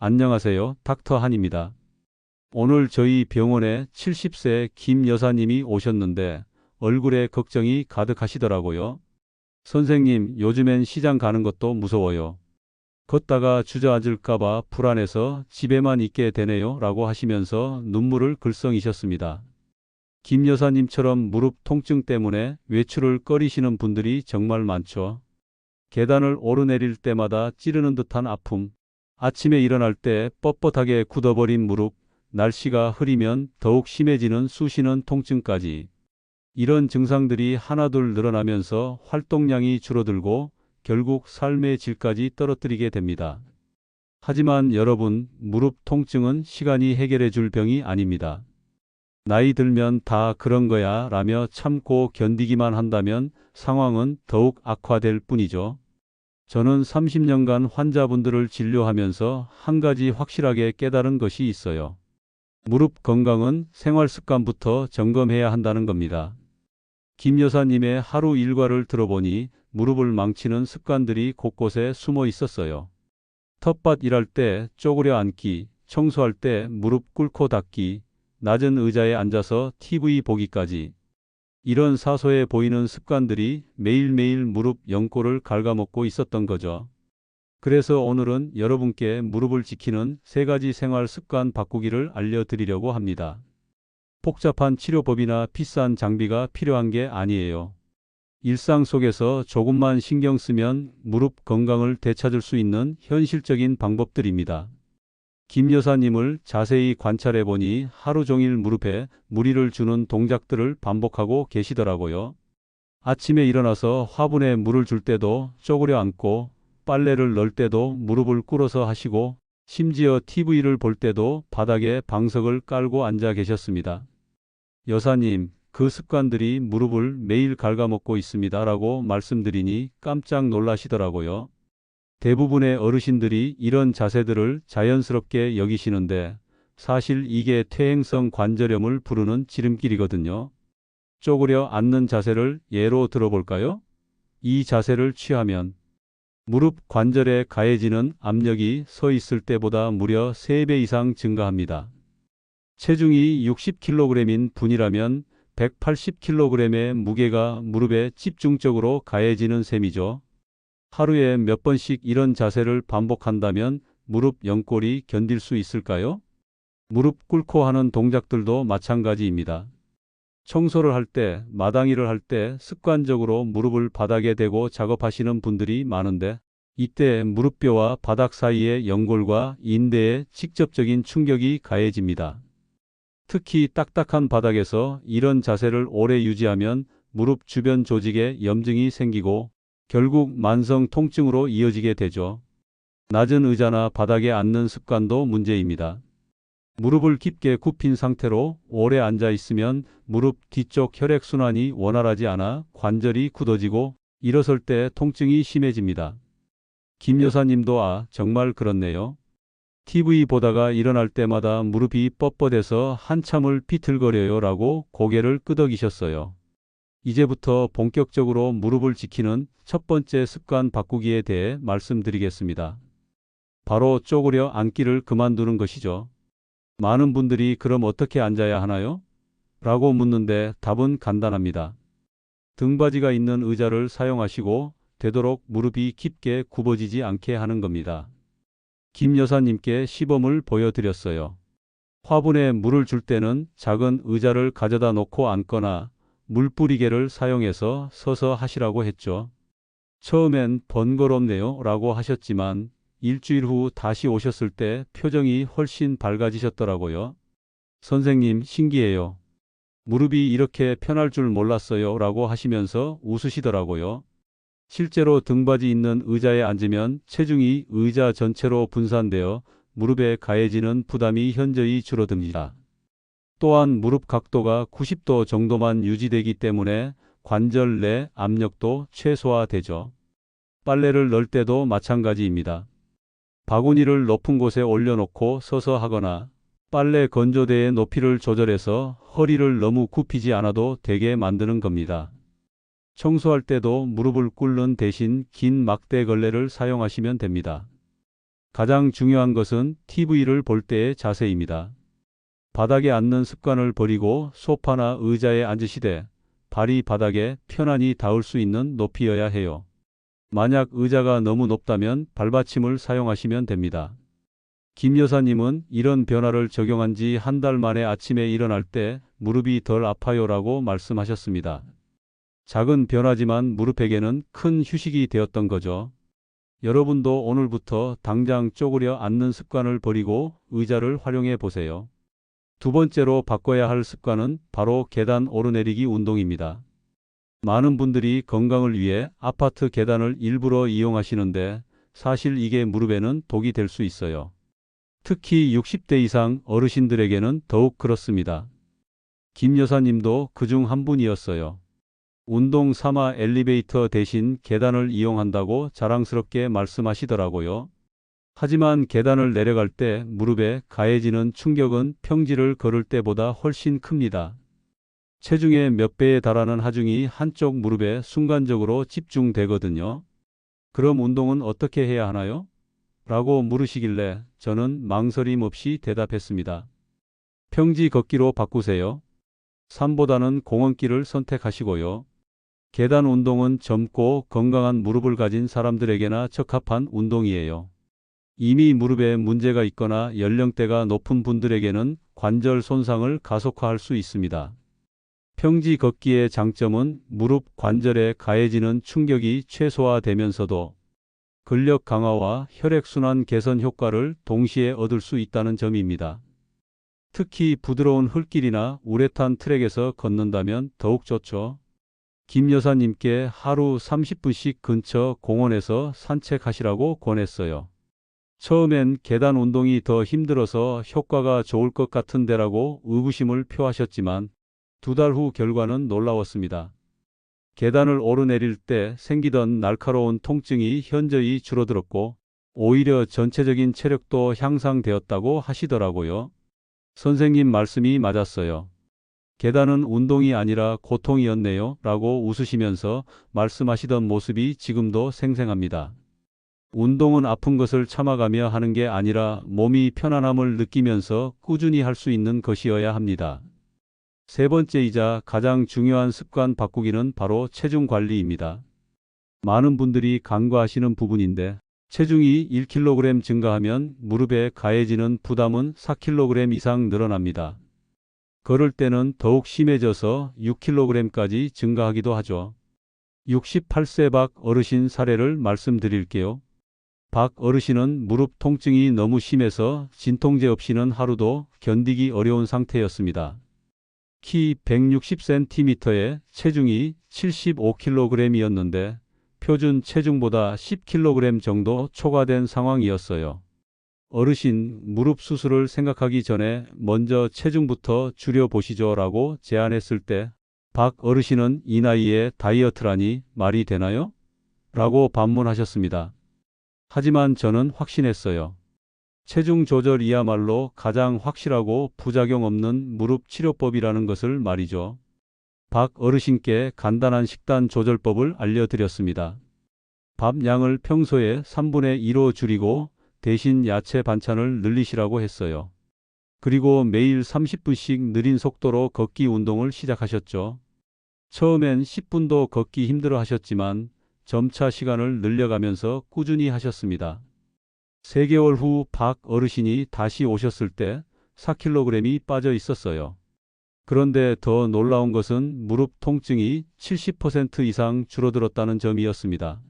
안녕하세요. 닥터 한입니다. 오늘 저희 병원에 70세 김 여사님이 오셨는데 얼굴에 걱정이 가득하시더라고요. 선생님, 요즘엔 시장 가는 것도 무서워요. 걷다가 주저앉을까봐 불안해서 집에만 있게 되네요. 라고 하시면서 눈물을 글썽이셨습니다. 김 여사님처럼 무릎 통증 때문에 외출을 꺼리시는 분들이 정말 많죠. 계단을 오르내릴 때마다 찌르는 듯한 아픔, 아침에 일어날 때 뻣뻣하게 굳어버린 무릎, 날씨가 흐리면 더욱 심해지는 쑤시는 통증까지. 이런 증상들이 하나둘 늘어나면서 활동량이 줄어들고 결국 삶의 질까지 떨어뜨리게 됩니다. 하지만 여러분, 무릎 통증은 시간이 해결해 줄 병이 아닙니다. 나이 들면 다 그런 거야 라며 참고 견디기만 한다면 상황은 더욱 악화될 뿐이죠. 저는 30년간 환자분들을 진료하면서 한 가지 확실하게 깨달은 것이 있어요. 무릎 건강은 생활 습관부터 점검해야 한다는 겁니다. 김 여사님의 하루 일과를 들어보니 무릎을 망치는 습관들이 곳곳에 숨어 있었어요. 텃밭 일할 때 쪼그려 앉기, 청소할 때 무릎 꿇고 닦기, 낮은 의자에 앉아서 TV 보기까지. 이런 사소해 보이는 습관들이 매일매일 무릎 연골을 갉아먹고 있었던 거죠. 그래서 오늘은 여러분께 무릎을 지키는 3가지 생활 습관 바꾸기를 알려드리려고 합니다. 복잡한 치료법이나 비싼 장비가 필요한 게 아니에요. 일상 속에서 조금만 신경 쓰면 무릎 건강을 되찾을 수 있는 현실적인 방법들입니다. 김 여사님을 자세히 관찰해 보니 하루 종일 무릎에 무리를 주는 동작들을 반복하고 계시더라고요. 아침에 일어나서 화분에 물을 줄 때도 쪼그려 앉고, 빨래를 넣을 때도 무릎을 꿇어서 하시고, 심지어 TV를 볼 때도 바닥에 방석을 깔고 앉아 계셨습니다. 여사님, 그 습관들이 무릎을 매일 갉아먹고 있습니다. 라고 말씀드리니 깜짝 놀라시더라고요. 대부분의 어르신들이 이런 자세들을 자연스럽게 여기시는데 사실 이게 퇴행성 관절염을 부르는 지름길이거든요. 쪼그려 앉는 자세를 예로 들어볼까요? 이 자세를 취하면 무릎 관절에 가해지는 압력이 서 있을 때보다 무려 3배 이상 증가합니다. 체중이 60kg인 분이라면 180kg의 무게가 무릎에 집중적으로 가해지는 셈이죠. 하루에 몇 번씩 이런 자세를 반복한다면 무릎 연골이 견딜 수 있을까요? 무릎 꿇고 하는 동작들도 마찬가지입니다. 청소를 할 때, 마당일을 할 때 습관적으로 무릎을 바닥에 대고 작업하시는 분들이 많은데 이때 무릎뼈와 바닥 사이의 연골과 인대에 직접적인 충격이 가해집니다. 특히 딱딱한 바닥에서 이런 자세를 오래 유지하면 무릎 주변 조직에 염증이 생기고 결국 만성 통증으로 이어지게 되죠. 낮은 의자나 바닥에 앉는 습관도 문제입니다. 무릎을 깊게 굽힌 상태로 오래 앉아 있으면 무릎 뒤쪽 혈액순환이 원활하지 않아 관절이 굳어지고 일어설 때 통증이 심해집니다. 김 여사님도 정말 그렇네요. TV 보다가 일어날 때마다 무릎이 뻣뻣해서 한참을 비틀거려요 라고 고개를 끄덕이셨어요. 이제부터 본격적으로 무릎을 지키는 첫 번째 습관 바꾸기에 대해 말씀드리겠습니다. 바로 쪼그려 앉기를 그만두는 것이죠. 많은 분들이 그럼 어떻게 앉아야 하나요? 라고 묻는데 답은 간단합니다. 등받이가 있는 의자를 사용하시고 되도록 무릎이 깊게 굽어지지 않게 하는 겁니다. 김 여사님께 시범을 보여드렸어요. 화분에 물을 줄 때는 작은 의자를 가져다 놓고 앉거나 물뿌리개를 사용해서 서서 하시라고 했죠. 처음엔 번거롭네요 라고 하셨지만 일주일 후 다시 오셨을 때 표정이 훨씬 밝아지셨더라고요. 선생님, 신기해요. 무릎이 이렇게 편할 줄 몰랐어요 라고 하시면서 웃으시더라고요. 실제로 등받이 있는 의자에 앉으면 체중이 의자 전체로 분산되어 무릎에 가해지는 부담이 현저히 줄어듭니다. 또한 무릎 각도가 90도 정도만 유지되기 때문에 관절 내 압력도 최소화되죠. 빨래를 넣을 때도 마찬가지입니다. 바구니를 높은 곳에 올려놓고 서서 하거나 빨래 건조대의 높이를 조절해서 허리를 너무 굽히지 않아도 되게 만드는 겁니다. 청소할 때도 무릎을 꿇는 대신 긴 막대 걸레를 사용하시면 됩니다. 가장 중요한 것은 TV를 볼 때의 자세입니다. 바닥에 앉는 습관을 버리고 소파나 의자에 앉으시되 발이 바닥에 편안히 닿을 수 있는 높이여야 해요. 만약 의자가 너무 높다면 발받침을 사용하시면 됩니다. 김 여사님은 이런 변화를 적용한 지 한 달 만에 아침에 일어날 때 무릎이 덜 아파요라고 말씀하셨습니다. 작은 변화지만 무릎에게는 큰 휴식이 되었던 거죠. 여러분도 오늘부터 당장 쪼그려 앉는 습관을 버리고 의자를 활용해 보세요. 두 번째로 바꿔야 할 습관은 바로 계단 오르내리기 운동입니다. 많은 분들이 건강을 위해 아파트 계단을 일부러 이용하시는데 사실 이게 무릎에는 독이 될 수 있어요. 특히 60대 이상 어르신들에게는 더욱 그렇습니다. 김 여사님도 그중 한 분이었어요. 운동 삼아 엘리베이터 대신 계단을 이용한다고 자랑스럽게 말씀하시더라고요. 하지만 계단을 내려갈 때 무릎에 가해지는 충격은 평지를 걸을 때보다 훨씬 큽니다. 체중의 몇 배에 달하는 하중이 한쪽 무릎에 순간적으로 집중되거든요. 그럼 운동은 어떻게 해야 하나요? 라고 물으시길래 저는 망설임 없이 대답했습니다. 평지 걷기로 바꾸세요. 산보다는 공원길을 선택하시고요. 계단 운동은 젊고 건강한 무릎을 가진 사람들에게나 적합한 운동이에요. 이미 무릎에 문제가 있거나 연령대가 높은 분들에게는 관절 손상을 가속화할 수 있습니다. 평지 걷기의 장점은 무릎 관절에 가해지는 충격이 최소화되면서도 근력 강화와 혈액순환 개선 효과를 동시에 얻을 수 있다는 점입니다. 특히 부드러운 흙길이나 우레탄 트랙에서 걷는다면 더욱 좋죠. 김 여사님께 하루 30분씩 근처 공원에서 산책하시라고 권했어요. 처음엔 계단 운동이 더 힘들어서 효과가 좋을 것 같은데라고 의구심을 표하셨지만 2달 후 결과는 놀라웠습니다. 계단을 오르내릴 때 생기던 날카로운 통증이 현저히 줄어들었고 오히려 전체적인 체력도 향상되었다고 하시더라고요. 선생님 말씀이 맞았어요. 계단은 운동이 아니라 고통이었네요. 라고 웃으시면서 말씀하시던 모습이 지금도 생생합니다. 운동은 아픈 것을 참아가며 하는 게 아니라 몸이 편안함을 느끼면서 꾸준히 할 수 있는 것이어야 합니다. 세 번째이자 가장 중요한 습관 바꾸기는 바로 체중 관리입니다. 많은 분들이 간과하시는 부분인데 체중이 1kg 증가하면 무릎에 가해지는 부담은 4kg 이상 늘어납니다. 걸을 때는 더욱 심해져서 6kg까지 증가하기도 하죠. 68세 박 어르신 사례를 말씀드릴게요. 박 어르신은 무릎 통증이 너무 심해서 진통제 없이는 하루도 견디기 어려운 상태였습니다. 키 160cm에 체중이 75kg이었는데 표준 체중보다 10kg 정도 초과된 상황이었어요. 어르신, 무릎 수술을 생각하기 전에 먼저 체중부터 줄여보시죠 라고 제안했을 때 박 어르신은 이 나이에 다이어트라니 말이 되나요? 라고 반문하셨습니다. 하지만 저는 확신했어요. 체중 조절이야말로 가장 확실하고 부작용 없는 무릎 치료법이라는 것을 말이죠. 박 어르신께 간단한 식단 조절법을 알려드렸습니다. 밥 양을 평소에 3분의 2로 줄이고 대신 야채 반찬을 늘리시라고 했어요. 그리고 매일 30분씩 느린 속도로 걷기 운동을 시작하셨죠. 처음엔 10분도 걷기 힘들어 하셨지만 점차 시간을 늘려가면서 꾸준히 하셨습니다. 3개월 후 박 어르신이 다시 오셨을 때 4kg이 빠져 있었어요. 그런데 더 놀라운 것은 무릎 통증이 70% 이상 줄어들었다는 점이었습니다.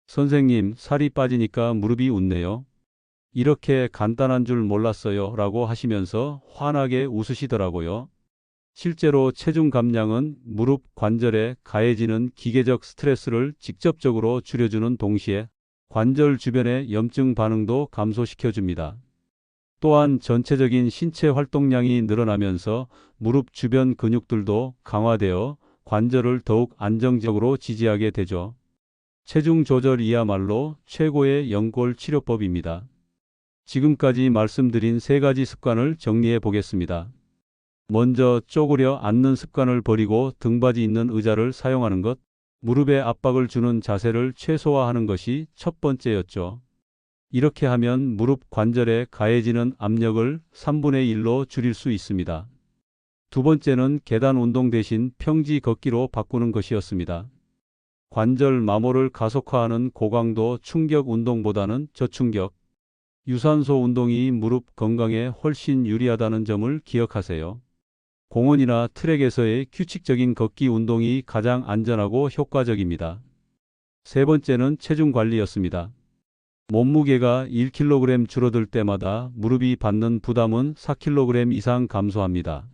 선생님, 살이 빠지니까 무릎이 웃네요. 이렇게 간단한 줄 몰랐어요. 라고 하시면서 환하게 웃으시더라고요. 실제로 체중 감량은 무릎 관절에 가해지는 기계적 스트레스를 직접적으로 줄여주는 동시에 관절 주변의 염증 반응도 감소시켜줍니다. 또한 전체적인 신체 활동량이 늘어나면서 무릎 주변 근육들도 강화되어 관절을 더욱 안정적으로 지지하게 되죠. 체중 조절이야말로 최고의 연골 치료법입니다. 지금까지 말씀드린 3가지 습관을 정리해 보겠습니다. 먼저 쪼그려 앉는 습관을 버리고 등받이 있는 의자를 사용하는 것, 무릎에 압박을 주는 자세를 최소화하는 것이 첫 번째였죠. 이렇게 하면 무릎 관절에 가해지는 압력을 3분의 1로 줄일 수 있습니다. 두 번째는 계단 운동 대신 평지 걷기로 바꾸는 것이었습니다. 관절 마모를 가속화하는 고강도 충격 운동보다는 저충격, 유산소 운동이 무릎 건강에 훨씬 유리하다는 점을 기억하세요. 공원이나 트랙에서의 규칙적인 걷기 운동이 가장 안전하고 효과적입니다. 세 번째는 체중 관리였습니다. 몸무게가 1kg 줄어들 때마다 무릎이 받는 부담은 4kg 이상 감소합니다.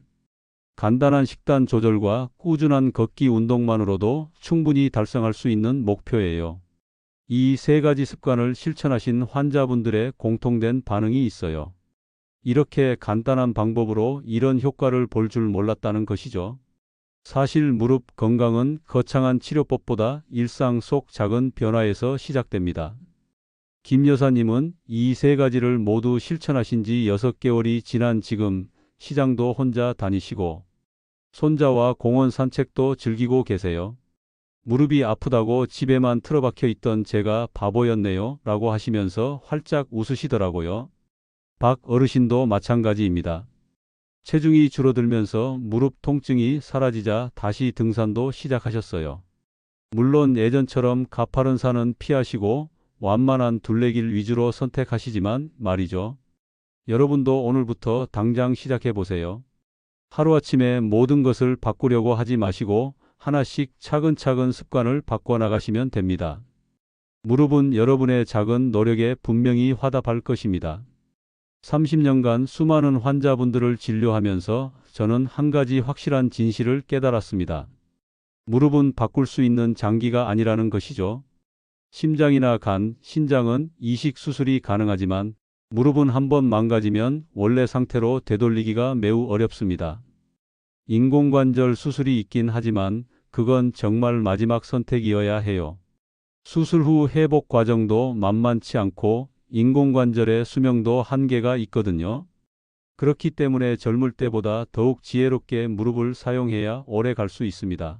간단한 식단 조절과 꾸준한 걷기 운동만으로도 충분히 달성할 수 있는 목표예요. 이 세 가지 습관을 실천하신 환자분들의 공통된 반응이 있어요. 이렇게 간단한 방법으로 이런 효과를 볼 줄 몰랐다는 것이죠. 사실 무릎 건강은 거창한 치료법보다 일상 속 작은 변화에서 시작됩니다. 김 여사님은 이 세 가지를 모두 실천하신 지 6개월이 지난 지금 시장도 혼자 다니시고 손자와 공원 산책도 즐기고 계세요. 무릎이 아프다고 집에만 틀어박혀 있던 제가 바보였네요 라고 하시면서 활짝 웃으시더라고요. 박 어르신도 마찬가지입니다. 체중이 줄어들면서 무릎 통증이 사라지자 다시 등산도 시작하셨어요. 물론 예전처럼 가파른 산은 피하시고 완만한 둘레길 위주로 선택하시지만 말이죠. 여러분도 오늘부터 당장 시작해 보세요. 하루아침에 모든 것을 바꾸려고 하지 마시고 하나씩 차근차근 습관을 바꿔나가시면 됩니다. 무릎은 여러분의 작은 노력에 분명히 화답할 것입니다. 30년간 수많은 환자분들을 진료하면서 저는 한 가지 확실한 진실을 깨달았습니다. 무릎은 바꿀 수 있는 장기가 아니라는 것이죠. 심장이나 간, 신장은 이식 수술이 가능하지만 무릎은 한번 망가지면 원래 상태로 되돌리기가 매우 어렵습니다. 인공관절 수술이 있긴 하지만 그건 정말 마지막 선택이어야 해요. 수술 후 회복 과정도 만만치 않고 인공관절의 수명도 한계가 있거든요. 그렇기 때문에 젊을 때보다 더욱 지혜롭게 무릎을 사용해야 오래 갈 수 있습니다.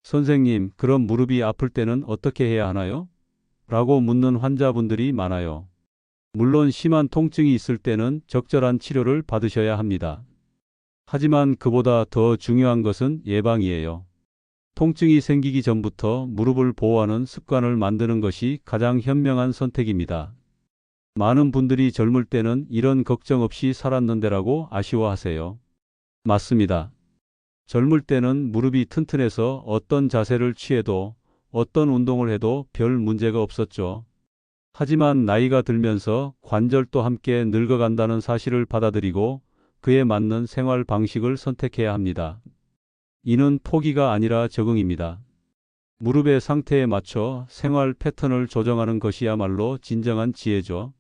선생님, 그럼 무릎이 아플 때는 어떻게 해야 하나요? 라고 묻는 환자분들이 많아요. 물론 심한 통증이 있을 때는 적절한 치료를 받으셔야 합니다. 하지만 그보다 더 중요한 것은 예방이에요. 통증이 생기기 전부터 무릎을 보호하는 습관을 만드는 것이 가장 현명한 선택입니다. 많은 분들이 젊을 때는 이런 걱정 없이 살았는데라고 아쉬워하세요. 맞습니다. 젊을 때는 무릎이 튼튼해서 어떤 자세를 취해도 어떤 운동을 해도 별 문제가 없었죠. 하지만 나이가 들면서 관절도 함께 늙어간다는 사실을 받아들이고 그에 맞는 생활 방식을 선택해야 합니다. 이는 포기가 아니라 적응입니다. 무릎의 상태에 맞춰 생활 패턴을 조정하는 것이야말로 진정한 지혜죠.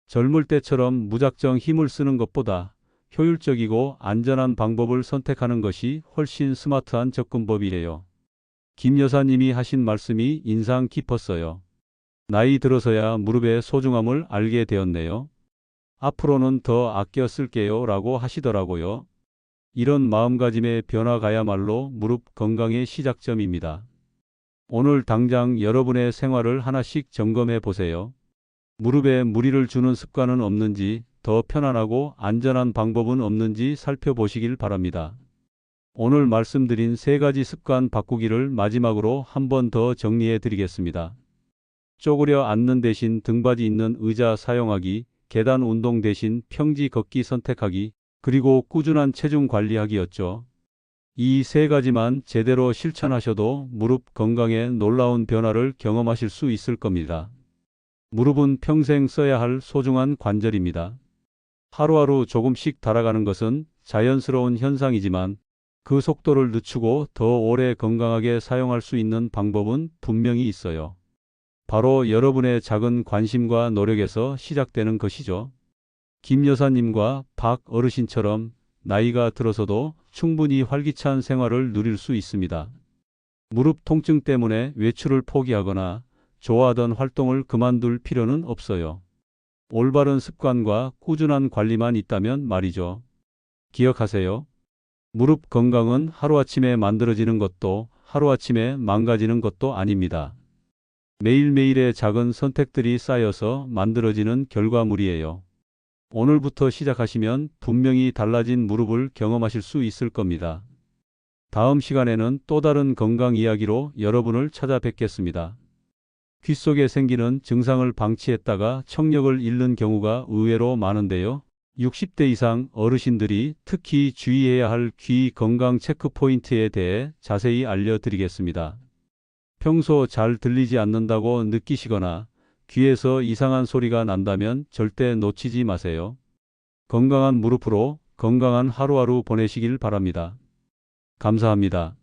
젊을 때처럼 무작정 힘을 쓰는 것보다 효율적이고 안전한 방법을 선택하는 것이 훨씬 스마트한 접근법이에요. 김 여사님이 하신 말씀이 인상 깊었어요. 나이 들어서야 무릎의 소중함을 알게 되었네요. 앞으로는 더 아껴 쓸게요 라고 하시더라고요. 이런 마음가짐의 변화가야말로 무릎 건강의 시작점입니다. 오늘 당장 여러분의 생활을 하나씩 점검해 보세요. 무릎에 무리를 주는 습관은 없는지, 더 편안하고 안전한 방법은 없는지 살펴보시길 바랍니다. 오늘 말씀드린 세 가지 습관 바꾸기를 마지막으로 한 번 더 정리해 드리겠습니다. 쪼그려 앉는 대신 등받이 있는 의자 사용하기, 계단 운동 대신 평지 걷기 선택하기, 그리고 꾸준한 체중 관리하기였죠. 이 세 가지만 제대로 실천하셔도 무릎 건강에 놀라운 변화를 경험하실 수 있을 겁니다. 무릎은 평생 써야 할 소중한 관절입니다. 하루하루 조금씩 달아가는 것은 자연스러운 현상이지만 그 속도를 늦추고 더 오래 건강하게 사용할 수 있는 방법은 분명히 있어요. 바로 여러분의 작은 관심과 노력에서 시작되는 것이죠. 김 여사님과 박 어르신처럼 나이가 들어서도 충분히 활기찬 생활을 누릴 수 있습니다. 무릎 통증 때문에 외출을 포기하거나 좋아하던 활동을 그만둘 필요는 없어요. 올바른 습관과 꾸준한 관리만 있다면 말이죠. 기억하세요. 무릎 건강은 하루아침에 만들어지는 것도 하루아침에 망가지는 것도 아닙니다. 매일매일의 작은 선택들이 쌓여서 만들어지는 결과물이에요. 오늘부터 시작하시면 분명히 달라진 무릎을 경험하실 수 있을 겁니다. 다음 시간에는 또 다른 건강 이야기로 여러분을 찾아뵙겠습니다. 귀 속에 생기는 증상을 방치했다가 청력을 잃는 경우가 의외로 많은데요. 60대 이상 어르신들이 특히 주의해야 할 귀 건강 체크 포인트에 대해 자세히 알려드리겠습니다. 평소 잘 들리지 않는다고 느끼시거나 귀에서 이상한 소리가 난다면 절대 놓치지 마세요. 건강한 무릎으로 건강한 하루하루 보내시길 바랍니다. 감사합니다.